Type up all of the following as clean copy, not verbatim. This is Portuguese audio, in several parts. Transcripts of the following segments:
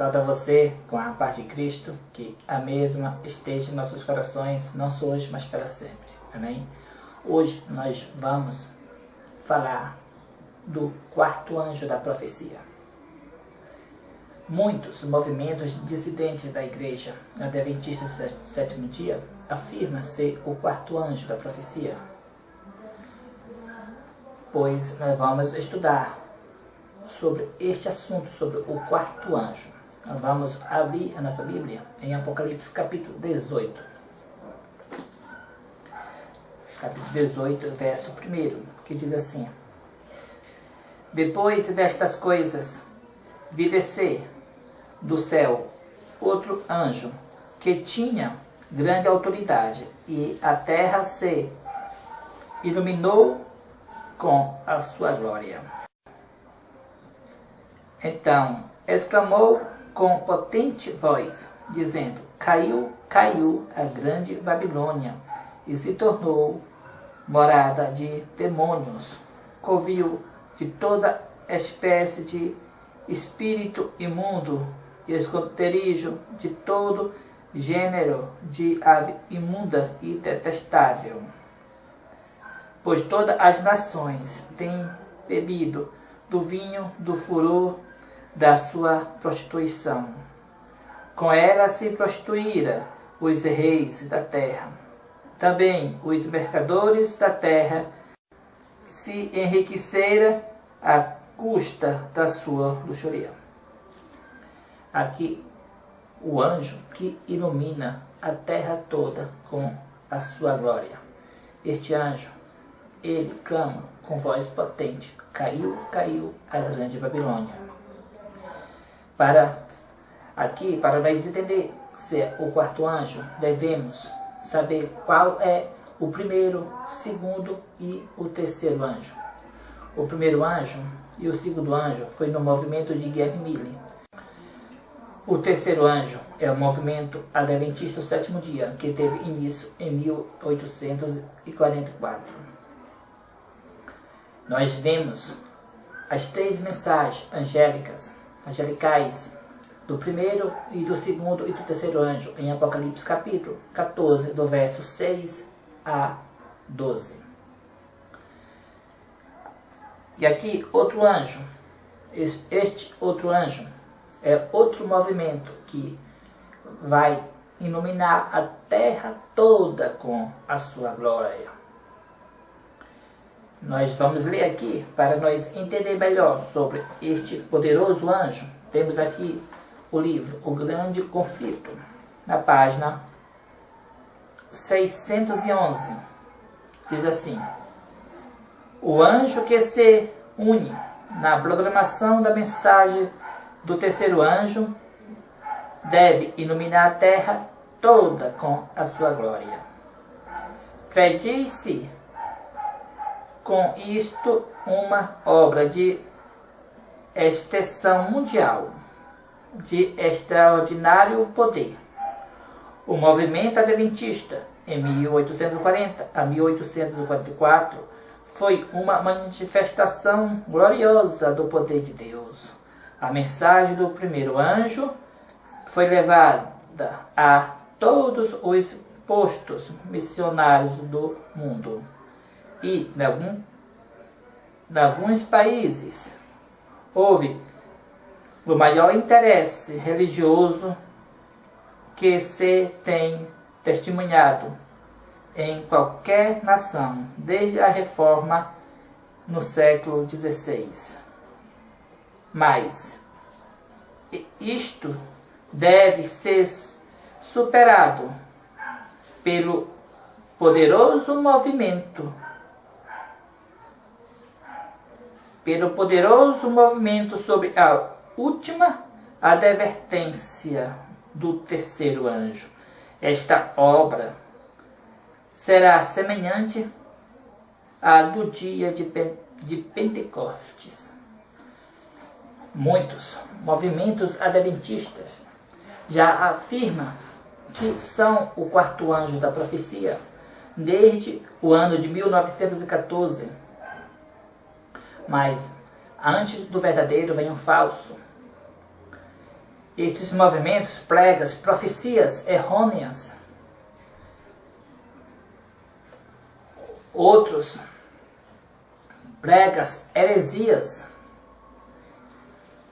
Saúdo a você com a paz de Cristo, que a mesma esteja em nossos corações, não só hoje, mas para sempre. Amém? Hoje nós vamos falar do quarto anjo da profecia. Muitos movimentos dissidentes da igreja adventista do sétimo dia afirmam ser o quarto anjo da profecia. Pois nós vamos estudar sobre este assunto, sobre o quarto anjo. Nós vamos abrir a nossa Bíblia em Apocalipse capítulo 18. Capítulo 18, verso 1, que diz assim: Depois destas coisas, vi descer do céu outro anjo, que tinha grande autoridade, e a terra se iluminou com a sua glória. Então exclamou com potente voz, dizendo: Caiu, caiu a grande Babilônia, e se tornou morada de demônios, covil de toda espécie de espírito imundo, e esconderijo de todo gênero de ave imunda e detestável. Pois todas as nações têm bebido do vinho do furor da sua prostituição. Com ela se prostituíram os reis da terra. Também os mercadores da terra se enriqueceram à custa da sua luxúria. Aqui o anjo que ilumina a terra toda com a sua glória. Este anjo, ele clama com voz potente: Caiu, caiu a grande Babilônia. Para nós entender se é o quarto anjo, devemos saber qual é o primeiro, segundo e o terceiro anjo. O primeiro anjo e o segundo anjo foi no movimento de Guilherme Mille. O terceiro anjo é o movimento adventista do sétimo dia, que teve início em 1844. Nós vemos as três mensagens angelicais do primeiro e do segundo e do terceiro anjo em Apocalipse capítulo 14, do verso 6 a 12. E aqui outro anjo, este outro anjo é outro movimento que vai iluminar a terra toda com a sua glória. Nós vamos ler aqui para nós entender melhor sobre este poderoso anjo. Temos aqui o livro O Grande Conflito, na página 611. Diz assim: O anjo que se une na programação da mensagem do terceiro anjo deve iluminar a terra toda com a sua glória. Prediz-se com isto uma obra de extensão mundial, de extraordinário poder. O movimento adventista, em 1840 a 1844, foi uma manifestação gloriosa do poder de Deus. A mensagem do primeiro anjo foi levada a todos os postos missionários do mundo. E, em alguns países, houve o maior interesse religioso que se tem testemunhado em qualquer nação, desde a Reforma no século XVI. Mas isto deve ser superado pelo poderoso movimento sobre a última advertência do terceiro anjo. Esta obra será semelhante à do dia de Pentecostes. Muitos movimentos adventistas já afirmam que são o quarto anjo da profecia desde o ano de 1914. Mas antes do verdadeiro vem um falso. Estes movimentos, pregas, profecias errôneas, outros pregas, heresias,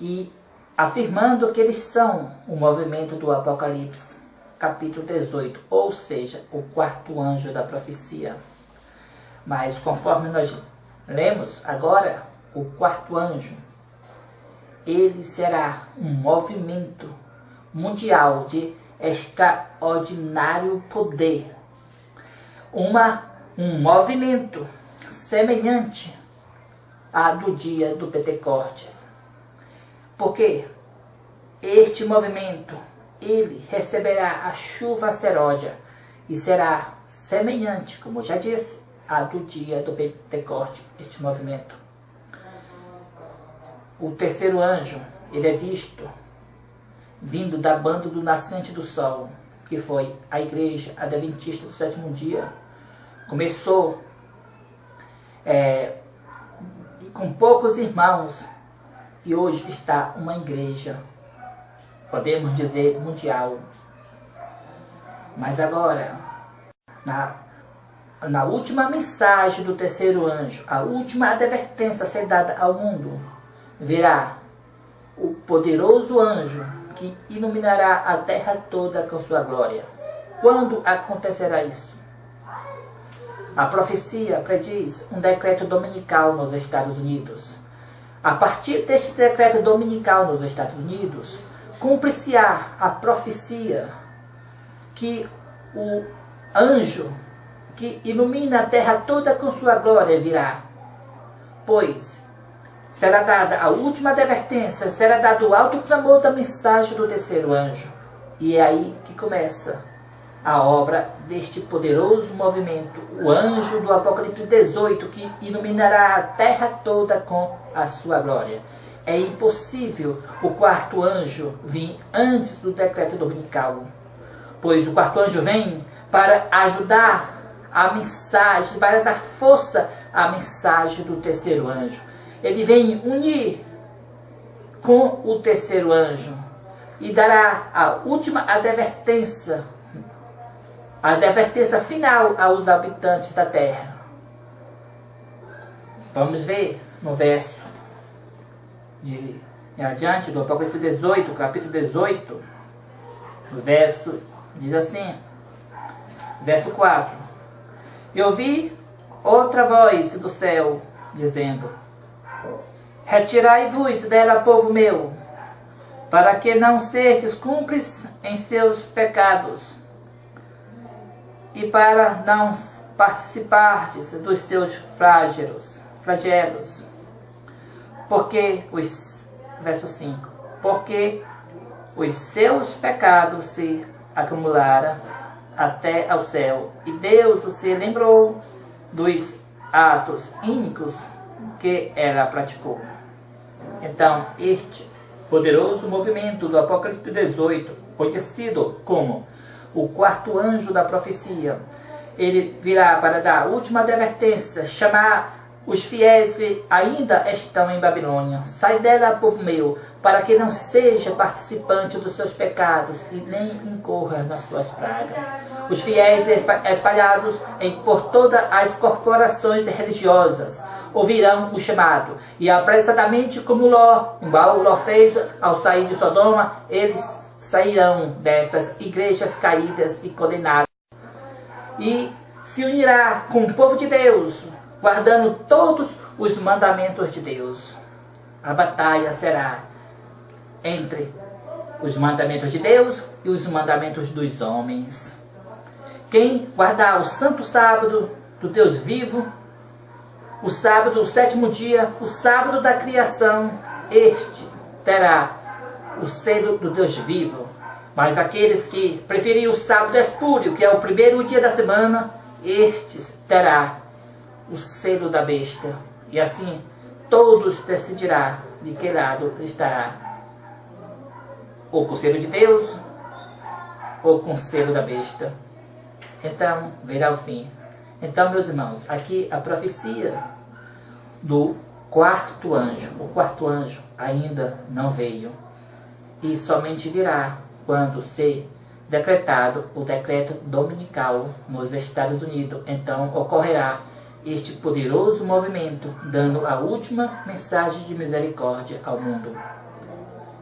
e afirmando que eles são o movimento do Apocalipse, capítulo 18, ou seja, o quarto anjo da profecia. Mas conforme nós lemos agora, o quarto anjo, ele será um movimento mundial de extraordinário poder. Um movimento semelhante ao do dia do Pentecostes. Porque este movimento, ele receberá a chuva seródia e será semelhante, como já disse, a do dia do Pentecostes, este movimento. O terceiro anjo, ele é visto vindo da banda do nascente do sol, que foi a igreja adventista do sétimo dia. Começou com poucos irmãos e hoje está uma igreja, podemos dizer, mundial. Mas agora, na última mensagem do terceiro anjo, a última advertência a ser dada ao mundo, virá o poderoso anjo que iluminará a terra toda com sua glória. Quando acontecerá isso? A profecia prediz um decreto dominical nos Estados Unidos. A partir deste decreto dominical nos Estados Unidos, cumpre-se-á a profecia que o anjo que ilumina a terra toda com sua glória virá. Pois será dada a última advertência, será dado o alto clamor da mensagem do terceiro anjo. E é aí que começa a obra deste poderoso movimento, o anjo do Apocalipse 18, que iluminará a terra toda com a sua glória. É impossível o quarto anjo vir antes do decreto dominical, pois o quarto anjo vem para ajudar a mensagem, para dar força à mensagem do terceiro anjo. Ele vem unir com o terceiro anjo e dará a última advertência, a advertência final aos habitantes da terra. Vamos ver no verso de adiante do Apocalipse 18, capítulo 18, o verso diz assim, verso 4: Eu vi outra voz do céu dizendo: Retirai-vos dela, povo meu, para que não sejais cúmplices em seus pecados, e para não participardes dos seus flagelos. Porque verso 5, porque os seus pecados se acumularam até ao céu, e Deus se lembrou dos atos ínicos que ela praticou. Então, este poderoso movimento do Apocalipse 18, conhecido como o quarto anjo da profecia, ele virá para dar a última advertência, chamar os fiéis que ainda estão em Babilônia: Sai dela, povo meu, para que não seja participante dos seus pecados e nem incorra nas suas pragas. Os fiéis espalhados por todas as corporações religiosas ouvirão o chamado, e apressadamente, como igual Ló fez ao sair de Sodoma, eles sairão dessas igrejas caídas e condenadas, e se unirá com o povo de Deus, guardando todos os mandamentos de Deus. A batalha será entre os mandamentos de Deus e os mandamentos dos homens. Quem guardar o santo sábado do Deus vivo, o sábado do sétimo dia, o sábado da criação, este terá o selo do Deus vivo. Mas aqueles que preferiram o sábado espúrio, que é o primeiro dia da semana, estes terá o selo da besta. E assim todos decidirão de que lado estará, ou com o selo de Deus, ou com o selo da besta. Então verá o fim. Então, meus irmãos, aqui a profecia do quarto anjo. O quarto anjo ainda não veio. e somente virá quando ser decretado o decreto dominical nos Estados Unidos. Então ocorrerá este poderoso movimento, dando a última mensagem de misericórdia ao mundo.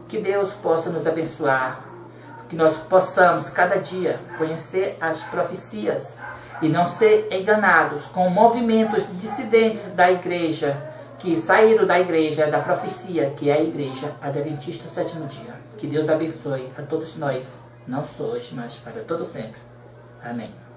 Que Deus possa nos abençoar, que nós possamos cada dia conhecer as profecias e não ser enganados com movimentos dissidentes da igreja, que saíram da igreja da profecia, que é a igreja adventista do sétimo dia. Que Deus abençoe a todos nós, não só hoje, mas para todo sempre. Amém.